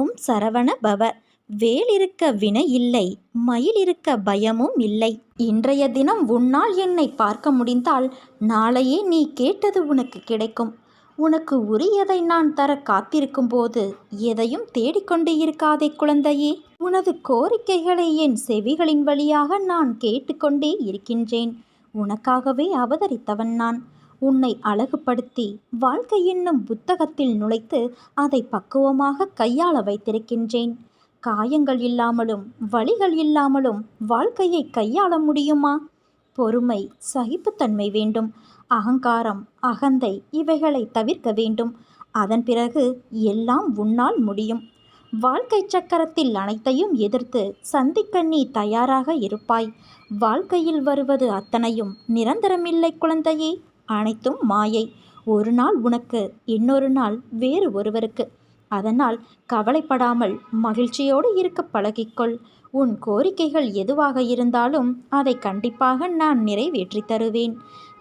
ஓம் சரவண பவ. வேல் இருக்க வினை இல்லை, மயில் இருக்க பயமும் இல்லை. இன்றைய தினம் உன்னால் என்னை பார்க்க முடிந்தால் நாளையே நீ கேட்டது உனக்கு கிடைக்கும். உனக்கு உரியதை நான் தர காத்திருக்கும் போது எதையும் தேடிக்கொண்டு இருக்காதே குழந்தையே. உனது கோரிக்கைகளை என் செவிகளின் வழியாக நான் கேட்டுக்கொண்டே இருக்கின்றேன். உனக்காகவே அவதரித்தவன் நான். உன்னை அழகுபடுத்தி வாழ்க்கை என்னும் புத்தகத்தில் நுழைத்து அதை பக்குவமாக கையாள வைத்திருக்கின்றேன். காயங்கள் இல்லாமலும் வலிகள் இல்லாமலும் வாழ்க்கையை கையாள முடியுமா? பொறுமை, சகிப்புத்தன்மை வேண்டும். அகங்காரம், அகந்தை இவைகளை தவிர்க்க வேண்டும். அதன் பிறகு எல்லாம் உன்னால் முடியும். வாழ்க்கை சக்கரத்தில் அனைத்தையும் எதிர்த்து சந்திக்க நீ தயாராக இருப்பாய். வாழ்க்கையில் வருவது அத்தனையும் நிரந்தரமில்லை குழந்தையே. அனைத்தும் மாயை. ஒரு நாள் உனக்கு, இன்னொரு நாள் வேறு ஒருவருக்கு. அதனால் கவலைப்படாமல் மகிழ்ச்சியோடு இருக்க பழகிக்கொள். உன் கோரிக்கைகள் எதுவாக இருந்தாலும் அதை கண்டிப்பாக நான் நிறைவேற்றி தருவேன்.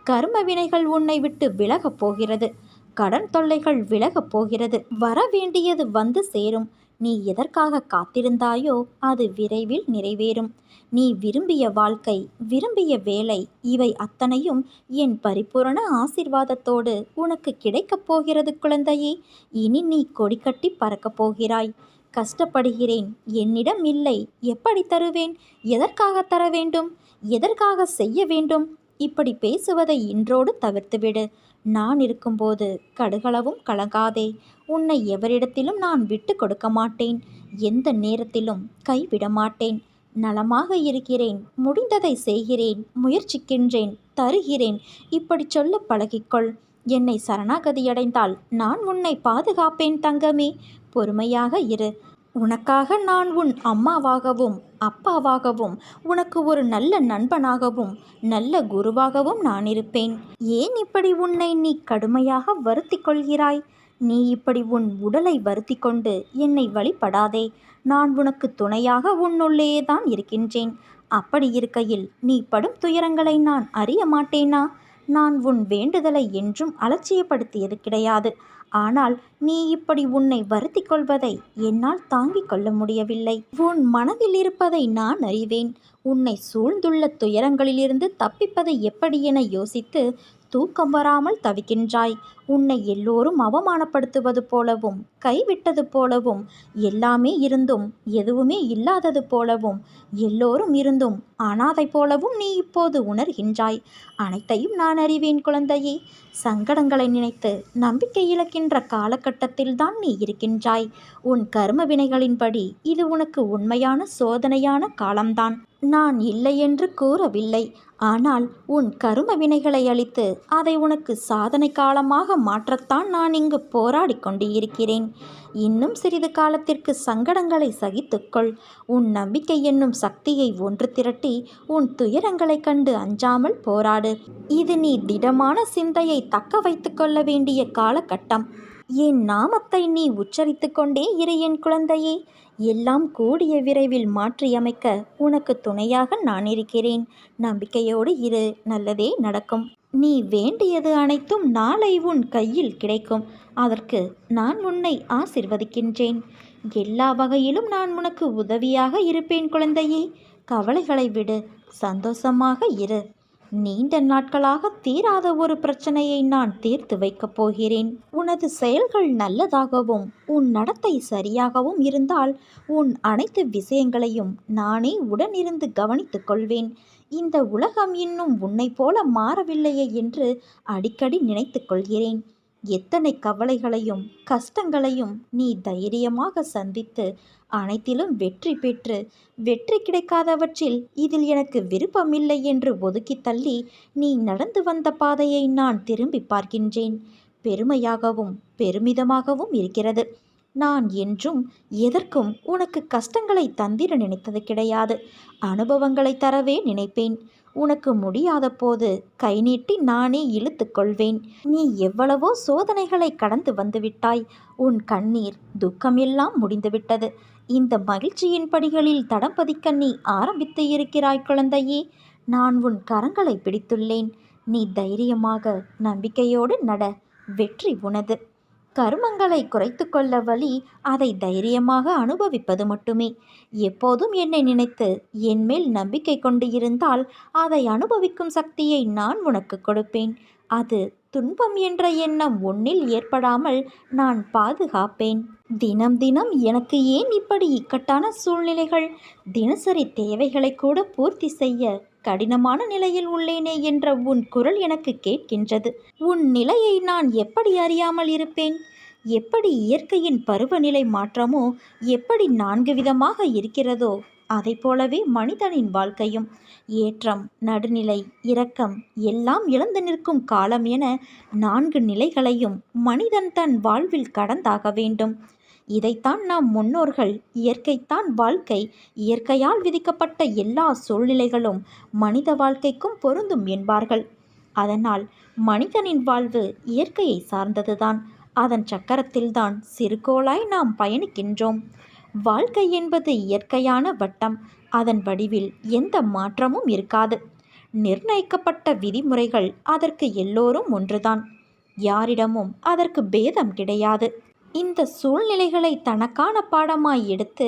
கர்ம வினைகள் உன்னை விட்டு விலகப் போகிறது. கடன் தொல்லைகள் விலகப் போகிறது. வர வேண்டியது வந்து சேரும். நீ எதற்காக காத்திருந்தாயோ அது விரைவில் நிறைவேறும். நீ விரும்பிய வாழ்க்கை, விரும்பிய வேலை இவை அத்தனையும் என் பரிபூரண ஆசீர்வாதத்தோடு உனக்கு கிடைக்கப் போகிறது குழந்தையே. இனி நீ கொடி கட்டி பறக்கப் போகிறாய். கஷ்டப்படுகிறேன், என்னிடம் இல்லை, எப்படி தருவேன்? எதற்காக தர வேண்டும்? எதற்காக செய்ய வேண்டும்? இப்படி பேசுவதை இன்றோடு தவிர்த்துவிடு. நான் இருக்கும்போது கடுகளவும் கலங்காதே. உன்னை எவரிடத்திலும் நான் விட்டு கொடுக்க மாட்டேன். எந்த நேரத்திலும் கைவிட மாட்டேன். நலமாக இருக்கிறேன், முடிந்ததை செய்கிறேன், முயற்சிக்கின்றேன், தருகிறேன் இப்படி சொல்ல பழகிக்கொள். என்னை சரணாகதியடைந்தால் நான் உன்னை பாதுகாப்பேன் தங்கமே. பொறுமையாக இரு. உனக்காக நான் உன் அம்மாவாகவும் அப்பாவாகவும் உனக்கு ஒரு நல்ல நண்பனாகவும் நல்ல குருவாகவும் நான் இருப்பேன். ஏன் இப்படி உன்னை நீ கடுமையாக வருத்தி கொள்கிறாய்? நீ இப்படி உன் உடலை வருத்தி கொண்டு என்னை வழிபடாதே. நான் உனக்கு துணையாக உன்னுள்ளேயே தான் இருக்கின்றேன். அப்படி இருக்கையில் நீ படும் துயரங்களை நான் அறிய மாட்டேனா? நான் உன் வேண்டுதலை என்றும் அலட்சியப்படுத்தியது கிடையாது. ஆனால் நீ இப்படி உன்னை வருத்தி கொள்வதை என்னால் தாங்கிக் கொள்ள முடியவில்லை. உன் மனதில் இருப்பதை நான் அறிவேன். உன்னை சூழ்ந்துள்ள துயரங்களிலிருந்து தப்பிப்பது எப்படி என யோசித்து தூக்கம் வராமல் தவிக்கின்றாய். உன்னை எல்லோரும் அவமானப்படுத்துவது போலவும், கைவிட்டது போலவும், எல்லாமே இருந்தும் எதுவுமே இல்லாதது போலவும், எல்லோரும் இருந்தும் அனாதை போலவும் நீ இப்போது உணர்கின்றாய். அனைத்தையும் நான் அறிவேன் குழந்தையே. சங்கடங்களை நினைத்து நம்பிக்கை இழக்கின்ற காலகட்டத்தில்தான் நீ இருக்கின்றாய். உன் கர்ம வினைகளின்படி இது உனக்கு உண்மையான சோதனையான காலம்தான். நான் இல்லை என்று கூறவில்லை. ஆனால் உன் கரும வினைகளை அழித்து அதை உனக்கு சாதனை காலமாக மாற்றத்தான் நான் இங்கு போராடி கொண்டு இருக்கிறேன். இன்னும் சிறிது காலத்திற்கு சங்கடங்களை சகித்துக்கொள். உன் நம்பிக்கை என்னும் சக்தியை ஒன்று திரட்டி உன் துயரங்களை கண்டு அஞ்சாமல் போராடு. இது நீ திடமான சிந்தையை தக்க வைத்து கொள்ள வேண்டிய காலகட்டம். என் நாமத்தை நீ உச்சரித்து கொண்டே இரு என் குழந்தையே. எல்லாம் கூடிய விரைவில் மாற்றியமைக்க உனக்கு துணையாக நான் இருக்கிறேன். நம்பிக்கையோடு இரு, நல்லதே நடக்கும். நீ வேண்டியது அனைத்தும் நாளை உன் கையில் கிடைக்கும். அதற்கு நான் உன்னை ஆசிர்வதிக்கின்றேன். எல்லா வகையிலும் நான் உனக்கு உதவியாக இருப்பேன் குழந்தையே. கவலைகளை விடு, சந்தோஷமாக இரு. நீண்ட நாட்களாக தீராத ஒரு பிரச்சனையை நான் தீர்த்து வைக்கப் போகிறேன். உனது செயல்கள் நல்லதாகவும் உன் நடத்தை சரியாகவும் இருந்தால் உன் அனைத்து விஷயங்களையும் நானே உடனிருந்து கவனித்துக் கொள்வேன். இந்த உலகம் இன்னும் உன்னை போல மாறவில்லையே என்று அடிக்கடி நினைத்து கொள்கிறேன். எத்தனை கவலைகளையும் கஷ்டங்களையும் நீ தைரியமாக சந்தித்து அனைத்திலும் வெற்றி பெற்று வெற்றி கிடைக்காதவற்றில் இதில் எனக்கு விருப்பமில்லை என்று ஒதுக்கி தள்ளி நீ நடந்து வந்த பாதையை நான் திரும்பி பார்க்கின்றேன். பெருமையாகவும் பெருமிதமாகவும் இருக்கிறது. நான் என்றும் எதற்கும் உனக்கு கஷ்டங்களை தந்திர நினைத்தது கிடையாது. அனுபவங்களை தரவே நினைப்பேன். உனக்கு முடியாத போது கை நீட்டி நானே இழுத்து கொள்வேன். நீ எவ்வளவோ சோதனைகளை கடந்து வந்துவிட்டாய். உன் கண்ணீர் துக்கம் எல்லாம் முடிந்துவிட்டது. இந்த மகிழ்ச்சியின் படிகளில் தடம் பதிக்க நீ ஆரம்பித்து இருக்கிறாய் குழந்தையே. நான் உன் கரங்களை பிடித்துள்ளேன். நீ தைரியமாக நம்பிக்கையோடு நட. வெற்றி உனது. கருமங்களை குறைத்து கொள்ள வழி அதை தைரியமாக அனுபவிப்பது மட்டுமே. எப்போதும் என்னை நினைத்து என்மேல் நம்பிக்கை கொண்டு இருந்தால் அதை அனுபவிக்கும் சக்தியை நான் உனக்கு கொடுப்பேன். அது துன்பம் என்ற எண்ணம் உன்னில் ஏற்படாமல் நான் பாதுகாப்பேன். தினம் தினம் எனக்கு ஏன் இப்படி இக்கட்டான சூழ்நிலைகள்? தினசரி தேவைகளை கூட பூர்த்தி செய்ய கடினமான நிலையில் உள்ளேனே என்ற உன் குரல் எனக்கு கேட்கின்றது. உன் நிலையை நான் எப்படி அறியாமல் இருப்பேன்? எப்படி இயற்கையின் பருவநிலை மாற்றமோ எப்படி 4 விதமாக இருக்கிறதோ அதை போலவே மனிதனின் வாழ்க்கையும் ஏற்றம், நடுநிலை, இரக்கம் எல்லாம் இழந்து நிற்கும் காலம் என 4 நிலைகளையும் மனிதன் தன் வாழ்வில் கடந்தாக வேண்டும். இதைத்தான் நம் முன்னோர்கள் இயற்கைத்தான் வாழ்க்கை, இயற்கையால் விதிக்கப்பட்ட எல்லா சூழ்நிலைகளும் மனித வாழ்க்கைக்கும் பொருந்தும் என்பார்கள். அதனால் மனிதனின் வாழ்வு இயற்கையை சார்ந்ததுதான். அதன் சக்கரத்தில்தான் சிறுகோளாய் நாம் பயணிக்கின்றோம். வாழ்க்கை என்பது இயற்கையான வட்டம். அதன் வடிவில் எந்த மாற்றமும் இருக்காது. நிர்ணயிக்கப்பட்ட விதிமுறைகள் அதற்கு எல்லோரும் ஒன்றுதான். யாரிடமும் அதற்கு பேதம் கிடையாது. இந்த சூழ்நிலைகளை தனக்கான பாடமாய் எடுத்து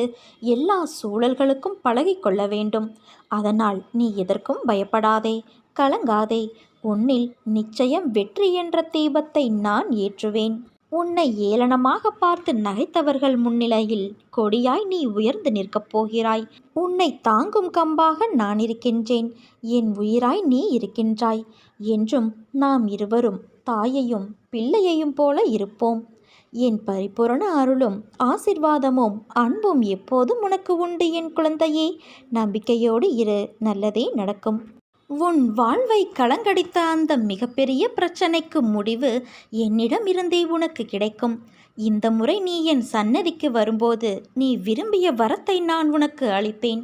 எல்லா சூழல்களுக்கும் பழகிக்கொள்ள வேண்டும். அதனால் நீ எதற்கும் பயப்படாதே, கலங்காதே. உன்னில் நிச்சயம் வெற்றி என்ற தீபத்தை நான் ஏற்றுவேன். உன்னை ஏளனமாக பார்த்து நகைத்தவர்கள் முன்னிலையில் கொடியாய் நீ உயர்ந்து நிற்கப் போகிறாய். உன்னை தாங்கும் கம்பாக நான் இருக்கின்றேன். என் உயிராய் நீ இருக்கின்றாய். என்றும் நாம் இருவரும் தாயையும் பிள்ளையையும் போல இருப்போம். என் பரிபூரண அருளும் ஆசிர்வாதமும் அன்பும் எப்போதும் உனக்கு உண்டு என் குழந்தையே. நம்பிக்கையோடு இரு, நல்லதே நடக்கும். உன் வாழ்வை கலங்கடித்த அந்த மிகப்பெரிய பிரச்சனைக்கு முடிவு என்னிடம் இருந்தே உனக்கு கிடைக்கும். இந்த முறை நீ என் சன்னதிக்கு வரும்போது நீ விரும்பிய வரத்தை நான் உனக்கு அளிப்பேன்.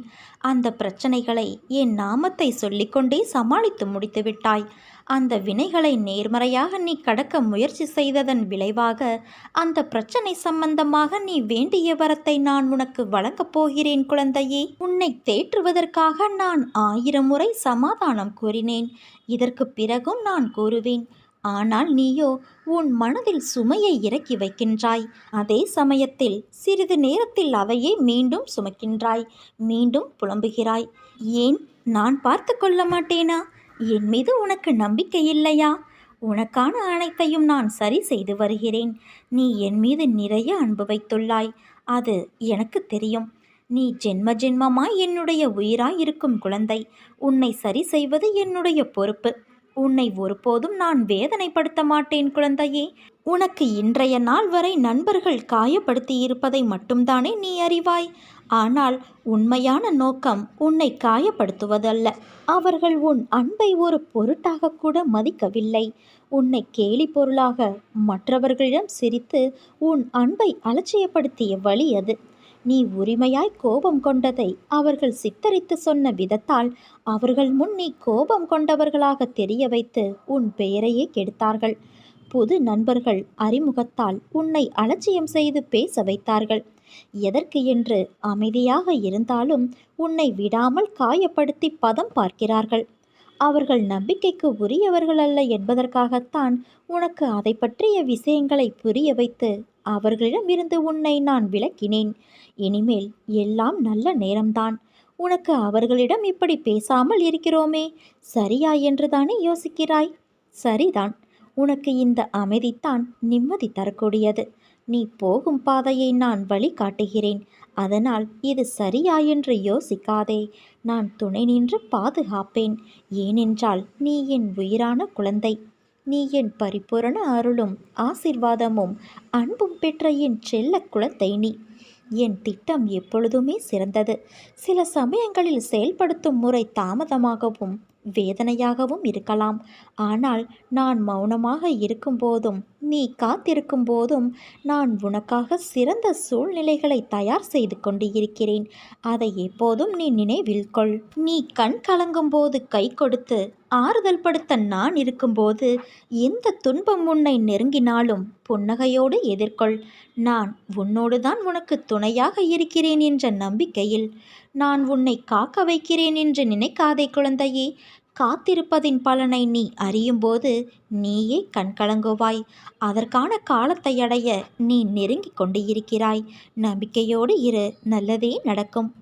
அந்த பிரச்சனைகளை என் நாமத்தை சொல்லிக்கொண்டே சமாளித்து முடித்து விட்டாய். அந்த வினைகளை நேர்மறையாக நீ கடக்க முயற்சி செய்ததன் விளைவாக அந்த பிரச்சனை சம்பந்தமாக நீ வேண்டிய வரத்தை நான் உனக்கு வழங்கப் போகிறேன் குழந்தையே. உன்னை தேற்றுவதற்காக நான் 1000 முறை சமாதானம் கூறினேன். இதற்கு பிறகும் நான் கூறுவேன். ஆனால் நீயோ உன் மனதில் சுமையை இறக்கி வைக்கின்றாய். அதே சமயத்தில் சிறிது நேரத்தில் அதையே மீண்டும் சுமக்கின்றாய். மீண்டும் புலம்புகிறாய். ஏன், நான் பார்த்து கொள்ள மாட்டேனா? என் மீது உனக்கு நம்பிக்கை இல்லையா? உனக்கான அனைத்தையும் நான் சரி செய்து வருகிறேன். நீ என் மீது நிறைய அன்பு வைத்துள்ளாய். அது எனக்கு தெரியும். நீ ஜென்ம ஜென்மமாய் என்னுடைய உயிராய் இருக்கும் குழந்தை. உன்னை சரி செய்வது என்னுடைய பொறுப்பு. உன்னை ஒருபோதும் நான் வேதனைப்படுத்த மாட்டேன் குழந்தையே. உனக்கு இன்றைய நாள் வரை நண்பர்கள் காயப்படுத்தி இருப்பதை மட்டும்தானே நீ அறிவாய். ஆனால் உண்மையான நோக்கம் உன்னை காயப்படுத்துவதல்ல. அவர்கள் உன் அன்பை ஒரு பொருட்டாக கூட மதிக்கவில்லை. உன்னை கேலி பொருளாக மற்றவர்களிடம் சிரித்து உன் அன்பை அலட்சியப்படுத்திய வழி அது. நீ உரிமையாய் கோபம் கொண்டதை அவர்கள் சித்தரித்து சொன்ன விதத்தால் அவர்கள் முன் நீ கோபம் கொண்டவர்களாக தெரிய வைத்து உன் பெயரையே கெடுத்தார்கள். புது நண்பர்கள் அறிமுகத்தால் உன்னை அலட்சியம் செய்து பேச வைத்தார்கள். எதற்கு என்று அமைதியாக இருந்தாலும் உன்னை விடாமல் காயப்படுத்தி பதம் பார்க்கிறார்கள். அவர்கள் நம்பிக்கைக்கு உரியவர்கள் அல்ல என்பதற்காகத்தான் உனக்கு அதை பற்றிய விஷயங்களை புரிய வைத்து அவர்களிடமிருந்து உன்னை நான் விலக்கினேன். இனிமேல் எல்லாம் நல்ல நேரம்தான். உனக்கு அவர்களிடம் இப்படி பேசாமல் இருக்கிறோமே சரியா என்றுதானே யோசிக்கிறாய்? சரிதான். உனக்கு இந்த அமைதித்தான் நிம்மதி தரக்கூடியது. நீ போகும் பாதையை நான் வழி காட்டுகிறேன். அதனால் இது சரியா என்று யோசிக்காதே. நான் துணை நின்று பாதுகாப்பேன். ஏனென்றால் நீ என் உயிரான குழந்தை. நீ என் பரிபூரண அருளும் ஆசிர்வாதமும் அன்பும் பெற்ற என் செல்ல குழந்தை நீ. என் திட்டம் எப்பொழுதுமே சிறந்தது. சில சமயங்களில் செயல்படுத்தும் முறை தாமதமாகவும் வேதனையாகவும் இருக்கலாம். ஆனால் நான் மௌனமாக இருக்கும்போதும் நீ காத்திருக்கும் போதும் நான் உனக்காக சிறந்த சூழ்நிலைகளை தயார் செய்து கொண்டு இருக்கிறேன். அதை எப்போதும் நீ நினைவில் கொள். நீ கண் கலங்கும் போது கை கொடுத்து ஆறுதல் படுத்த நான் இருக்கும்போது எந்த துன்பம் உன்னை நெருங்கினாலும் புன்னகையோடு எதிர்கொள். நான் உன்னோடு தான் உனக்கு துணையாக இருக்கிறேன் என்ற நம்பிக்கையில். நான் உன்னை காக்க வைக்கிறேன் என்று நினைக்காதே குழந்தையே. காத்திருப்பதின் பலனை நீ அறியும்போது நீயே கண்கலங்குவாய். அதற்கான காலத்தை அடைய நீ நெருங்கிக் கொண்டு இருக்கிறாய். நம்பிக்கையோடு இரு, நல்லதே நடக்கும்.